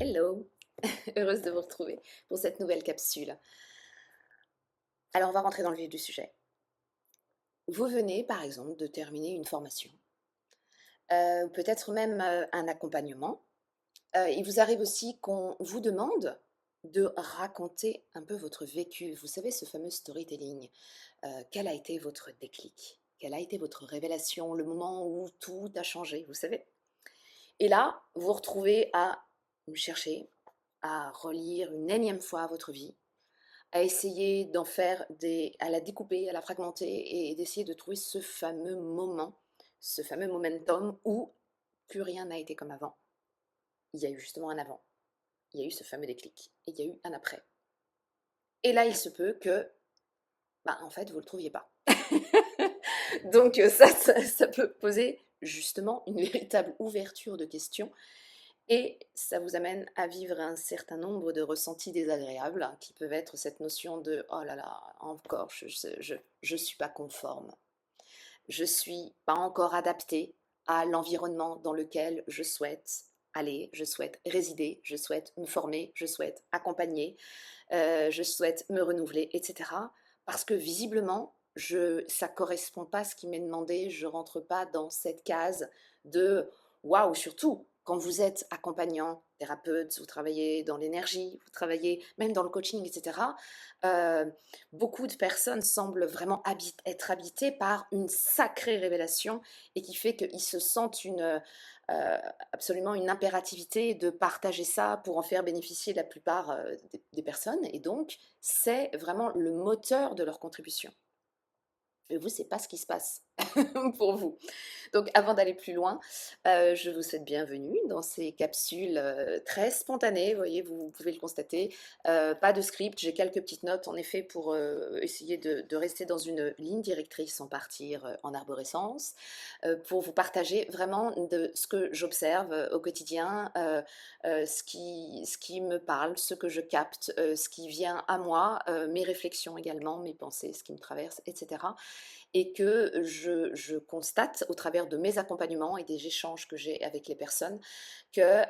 Hello, heureuse de vous retrouver pour cette nouvelle capsule. Alors on va rentrer dans le vif du sujet. Vous venez par exemple de terminer une formation, ou peut-être même un accompagnement. Il vous arrive aussi qu'on vous demande de raconter un peu votre vécu. Vous savez, ce fameux storytelling. Quel a été votre déclic? Quelle a été votre révélation? Le moment où tout a changé, vous savez? Et là, vous vous retrouvez à chercher, à relire une énième fois votre vie, à essayer d'en faire à la découper, à la fragmenter et d'essayer de trouver ce fameux moment, ce fameux momentum où plus rien n'a été comme avant. Il y a eu justement un avant, il y a eu ce fameux déclic et il y a eu un après. Et là, il se peut que, en fait, vous ne le trouviez pas. Donc ça peut poser justement une véritable ouverture de questions et ça vous amène à vivre un certain nombre de ressentis désagréables qui peuvent être cette notion de oh là là, encore, je suis pas conforme, je suis pas encore adapté à l'environnement dans lequel je souhaite aller, je souhaite résider, je souhaite me former, je souhaite accompagner, je souhaite me renouveler, etc. Parce que visiblement, ça ne correspond pas à ce qui m'est demandé, je ne rentre pas dans cette case de waouh, surtout quand vous êtes accompagnant, thérapeute, vous travaillez dans l'énergie, vous travaillez même dans le coaching, etc. euh, Beaucoup de personnes semblent vraiment être habitées par une sacrée révélation et qui fait qu'ils se sentent absolument une impérativité de partager ça pour en faire bénéficier la plupart des personnes. Et donc, c'est vraiment le moteur de leur contribution. Et vous, c'est pas ce qui se passe pour vous. Donc, avant d'aller plus loin, je vous souhaite bienvenue dans ces capsules très spontanées. Vous voyez, vous pouvez le constater. Pas de script. J'ai quelques petites notes, en effet, pour essayer de rester dans une ligne directrice sans partir en arborescence, pour vous partager vraiment de ce que j'observe au quotidien, ce qui me parle, ce que je capte, ce qui vient à moi, mes réflexions également, mes pensées, ce qui me traverse, etc. Et que je constate au travers de mes accompagnements et des échanges que j'ai avec les personnes que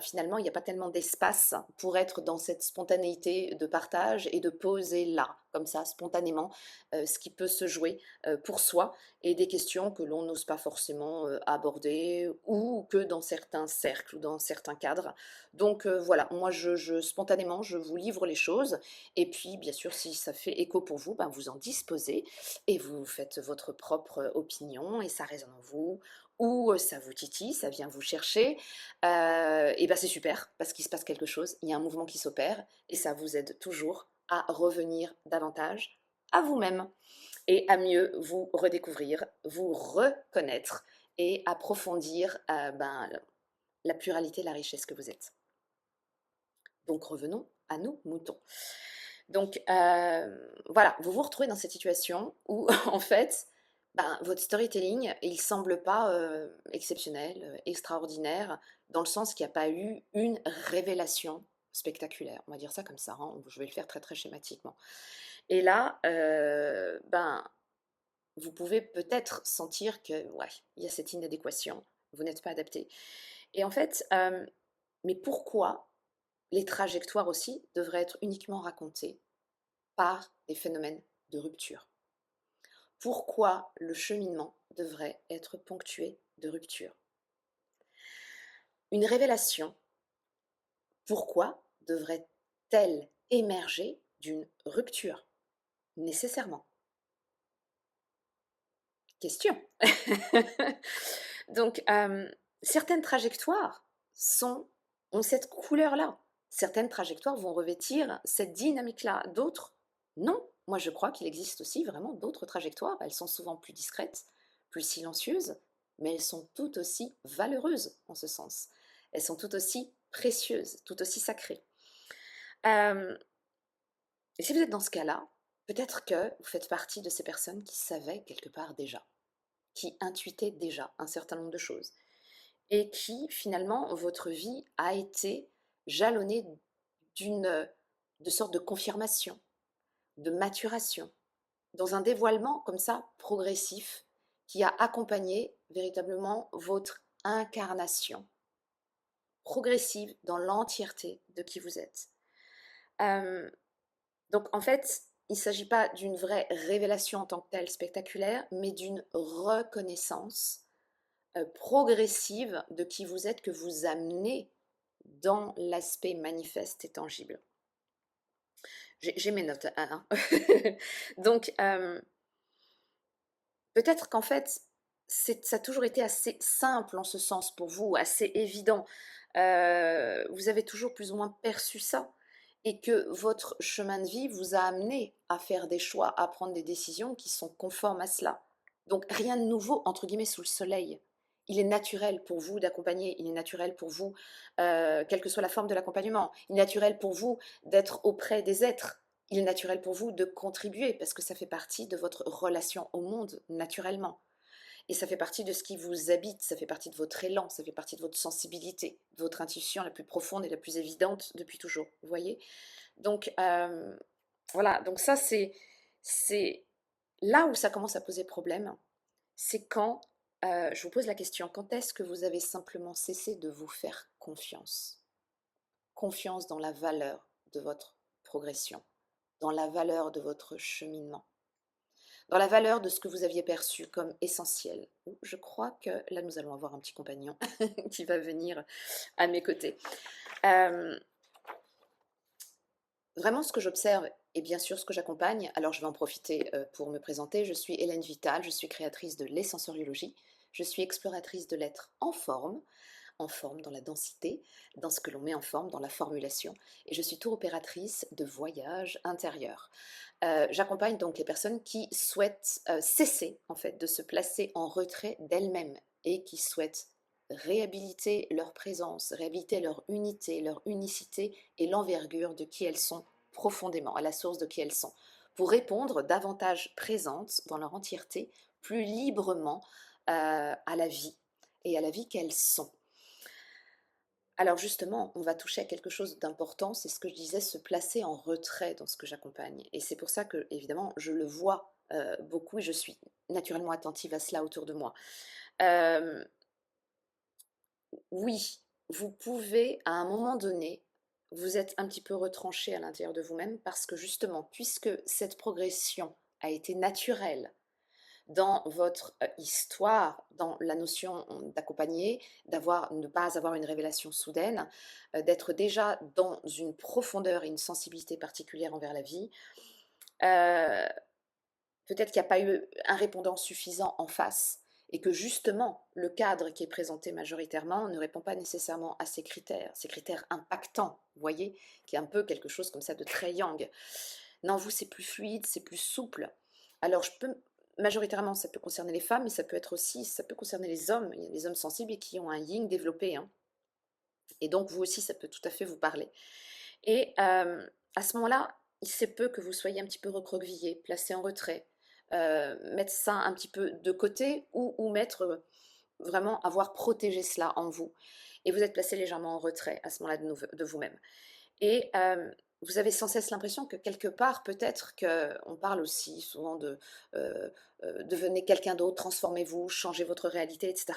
finalement, il n'y a pas tellement d'espace pour être dans cette spontanéité de partage et de poser là, comme ça, spontanément, ce qui peut se jouer pour soi et des questions que l'on n'ose pas forcément aborder ou que dans certains cercles ou dans certains cadres. Donc voilà, moi, spontanément, je vous livre les choses et puis, bien sûr, si ça fait écho pour vous, vous en disposez et vous faites votre propre opinion et ça résonne en vous ou ça vous titille, ça vient vous chercher, et c'est super parce qu'il se passe quelque chose, il y a un mouvement qui s'opère et ça vous aide toujours à revenir davantage à vous-même et à mieux vous redécouvrir, vous reconnaître et approfondir la pluralité, la richesse que vous êtes. Donc revenons à nos moutons. Donc voilà, vous vous retrouvez dans cette situation où en fait, votre storytelling, il semble pas exceptionnel, extraordinaire, dans le sens qu'il n'y a pas eu une révélation spectaculaire. On va dire ça comme ça, hein. Je vais le faire très très schématiquement. Et là, vous pouvez peut-être sentir que ouais, il y a cette inadéquation, vous n'êtes pas adapté. Et en fait, mais pourquoi les trajectoires aussi devraient être uniquement racontées par des phénomènes de rupture? Pourquoi le cheminement devrait être ponctué de rupture? Une révélation, pourquoi devrait-elle émerger d'une rupture nécessairement? Question. Donc, certaines trajectoires ont cette couleur-là. Certaines trajectoires vont revêtir cette dynamique-là. D'autres, non. Moi, je crois qu'il existe aussi vraiment d'autres trajectoires. Elles sont souvent plus discrètes, plus silencieuses, mais elles sont tout aussi valeureuses en ce sens. Elles sont tout aussi précieuses, tout aussi sacrées. Euh, et si vous êtes dans ce cas-là, peut-être que vous faites partie de ces personnes qui savaient quelque part déjà, qui intuitaient déjà un certain nombre de choses et qui finalement votre vie a été jalonnée de sorte de confirmation, de maturation, dans un dévoilement comme ça progressif qui a accompagné véritablement votre incarnation. progressive dans l'entièreté de qui vous êtes. Euh, donc en fait, il ne s'agit pas d'une vraie révélation en tant que telle spectaculaire, mais d'une reconnaissance progressive de qui vous êtes que vous amenez dans l'aspect manifeste et tangible. J'ai mes notes, hein. Donc, peut-être qu'en fait, ça a toujours été assez simple en ce sens pour vous, assez évident. Vous avez toujours plus ou moins perçu ça et que votre chemin de vie vous a amené à faire des choix, à prendre des décisions qui sont conformes à cela. Donc rien de nouveau, entre guillemets, sous le soleil. Il est naturel pour vous d'accompagner, il est naturel pour vous, quelle que soit la forme de l'accompagnement, il est naturel pour vous d'être auprès des êtres, il est naturel pour vous de contribuer parce que ça fait partie de votre relation au monde naturellement. Et ça fait partie de ce qui vous habite, ça fait partie de votre élan, ça fait partie de votre sensibilité, de votre intuition la plus profonde et la plus évidente depuis toujours. Vous voyez? Donc voilà, donc ça c'est là où ça commence à poser problème, c'est quand, je vous pose la question, quand est-ce que vous avez simplement cessé de vous faire confiance? Confiance dans la valeur de votre progression, dans la valeur de votre cheminement, dans la valeur de ce que vous aviez perçu comme essentiel. Je crois que là, nous allons avoir un petit compagnon qui va venir à mes côtés. Euh, Vraiment, ce que j'observe et bien sûr ce que j'accompagne, alors je vais en profiter pour me présenter. Je suis Hélène Vital, je suis créatrice de l'essensoriologie, je suis exploratrice de l'être en forme dans la densité, dans ce que l'on met en forme, dans la formulation, et je suis tour opératrice de voyage intérieur. J'accompagne donc les personnes qui souhaitent cesser en fait de se placer en retrait d'elles-mêmes et qui souhaitent réhabiliter leur présence, réhabiliter leur unité, leur unicité et l'envergure de qui elles sont profondément, à la source de qui elles sont, pour répondre davantage présentes dans leur entièreté, plus librement à la vie et à la vie qu'elles sont. Alors justement, on va toucher à quelque chose d'important, c'est ce que je disais, se placer en retrait dans ce que j'accompagne. Et c'est pour ça que, évidemment, je le vois beaucoup et je suis naturellement attentive à cela autour de moi. Euh, oui, vous pouvez, à un moment donné, vous êtes un petit peu retranché à l'intérieur de vous-même parce que justement, puisque cette progression a été naturelle, dans votre histoire, dans la notion d'accompagner, ne pas avoir une révélation soudaine, d'être déjà dans une profondeur et une sensibilité particulière envers la vie. Euh, Peut-être qu'il n'y a pas eu un répondant suffisant en face et que justement le cadre qui est présenté majoritairement ne répond pas nécessairement à ces critères impactants, vous voyez, qui est un peu quelque chose comme ça de très yang. Non, vous, c'est plus fluide, c'est plus souple. Alors, majoritairement, ça peut concerner les femmes, mais ça peut être aussi, ça peut concerner les hommes. Il y a des hommes sensibles et qui ont un yin développé, hein. Et donc, vous aussi, ça peut tout à fait vous parler. Et à ce moment-là, il se peut que vous soyez un petit peu recroquevillé, placé en retrait, mettre ça un petit peu de côté ou mettre vraiment avoir protégé cela en vous. Et vous êtes placé légèrement en retrait à ce moment-là de vous-même. Et vous avez sans cesse l'impression que quelque part, peut-être qu'on parle aussi souvent de devenez quelqu'un d'autre, transformez-vous, changez votre réalité, etc.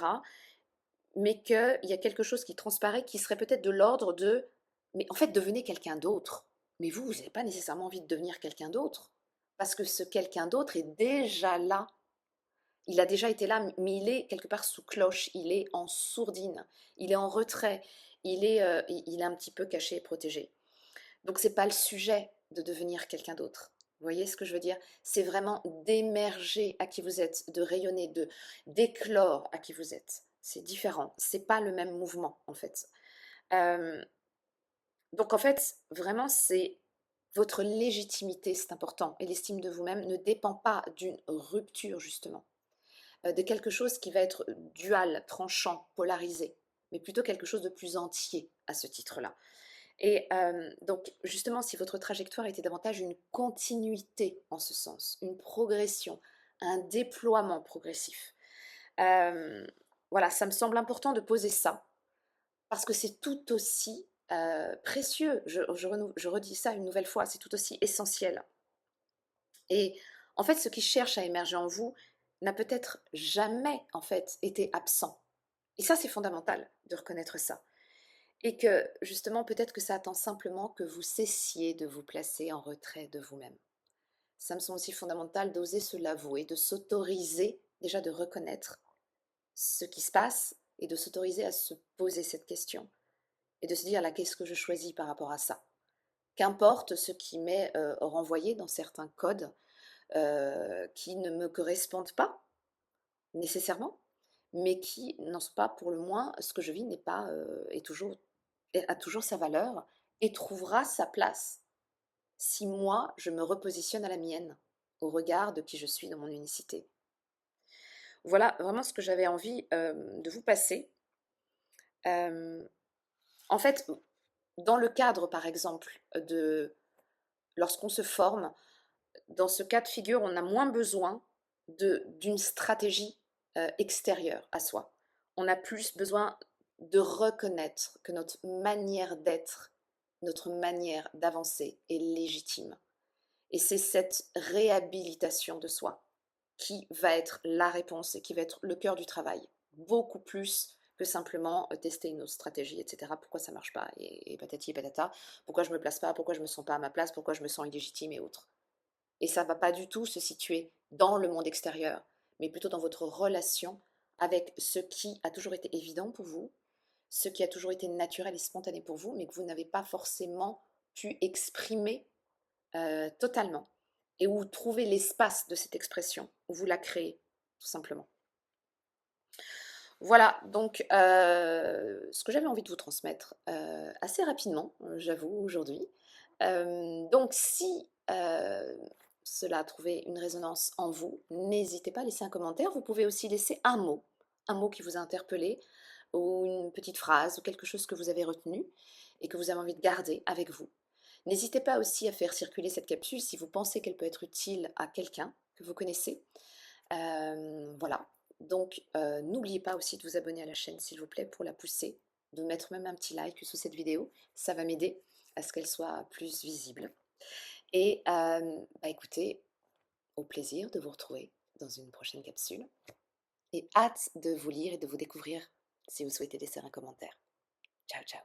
Mais qu'il y a quelque chose qui transparaît qui serait peut-être de l'ordre de, mais en fait, devenez quelqu'un d'autre. Mais vous n'avez pas nécessairement envie de devenir quelqu'un d'autre, parce que ce quelqu'un d'autre est déjà là. Il a déjà été là, mais il est quelque part sous cloche, il est en sourdine, il est en retrait, il est un petit peu caché et protégé. Donc c'est pas le sujet de devenir quelqu'un d'autre. Vous voyez ce que je veux dire? C'est vraiment d'émerger à qui vous êtes, de rayonner, de d'éclore à qui vous êtes. C'est différent. C'est pas le même mouvement en fait. Euh, donc en fait, vraiment, c'est votre légitimité, c'est important. Et l'estime de vous-même ne dépend pas d'une rupture justement, de quelque chose qui va être dual, tranchant, polarisé, mais plutôt quelque chose de plus entier à ce titre-là. Et donc, justement, si votre trajectoire était davantage une continuité en ce sens, une progression, un déploiement progressif, euh, voilà, ça me semble important de poser ça, parce que c'est tout aussi précieux, je redis ça une nouvelle fois, c'est tout aussi essentiel. Et en fait, ce qui cherche à émerger en vous n'a peut-être jamais, en fait, été absent. Et ça, c'est fondamental de reconnaître ça. et que justement peut-être que ça attend simplement que vous cessiez de vous placer en retrait de vous-même. Ça me semble aussi fondamental d'oser se l'avouer, de s'autoriser déjà de reconnaître ce qui se passe et de s'autoriser à se poser cette question et de se dire là qu'est-ce que je choisis par rapport à ça. Qu'importe ce qui m'est renvoyé dans certains codes qui ne me correspondent pas nécessairement, mais qui n'en sont pas pour le moins, ce que je vis n'est pas, a toujours sa valeur et trouvera sa place si moi je me repositionne à la mienne, au regard de qui je suis dans mon unicité. Voilà vraiment ce que j'avais envie de vous passer. Euh, En fait, dans le cadre, par exemple, de lorsqu'on se forme, dans ce cas de figure, on a moins besoin d'une stratégie extérieure à soi. On a plus besoin de reconnaître que notre manière d'être, notre manière d'avancer est légitime. Et c'est cette réhabilitation de soi qui va être la réponse et qui va être le cœur du travail. Beaucoup plus que simplement tester une autre stratégie, etc. Pourquoi ça ne marche pas et patati et patata. Pourquoi je ne me place pas, pourquoi je ne me sens pas à ma place, pourquoi je me sens illégitime et autres. Et ça ne va pas du tout se situer dans le monde extérieur, mais plutôt dans votre relation avec ce qui a toujours été évident pour vous, ce qui a toujours été naturel et spontané pour vous, mais que vous n'avez pas forcément pu exprimer totalement. Et où trouver l'espace de cette expression, où vous la créez, tout simplement. Voilà, donc ce que j'avais envie de vous transmettre assez rapidement, j'avoue, aujourd'hui. Donc si cela a trouvé une résonance en vous, n'hésitez pas à laisser un commentaire. Vous pouvez aussi laisser un mot qui vous a interpellé, ou une petite phrase, ou quelque chose que vous avez retenu et que vous avez envie de garder avec vous. N'hésitez pas aussi à faire circuler cette capsule si vous pensez qu'elle peut être utile à quelqu'un que vous connaissez. Voilà. Donc, n'oubliez pas aussi de vous abonner à la chaîne, s'il vous plaît, pour la pousser, de mettre même un petit like sous cette vidéo. Ça va m'aider à ce qu'elle soit plus visible. Et bah, écoutez, au plaisir de vous retrouver dans une prochaine capsule. Et hâte de vous lire et de vous découvrir si vous souhaitez laisser un commentaire. Ciao, ciao.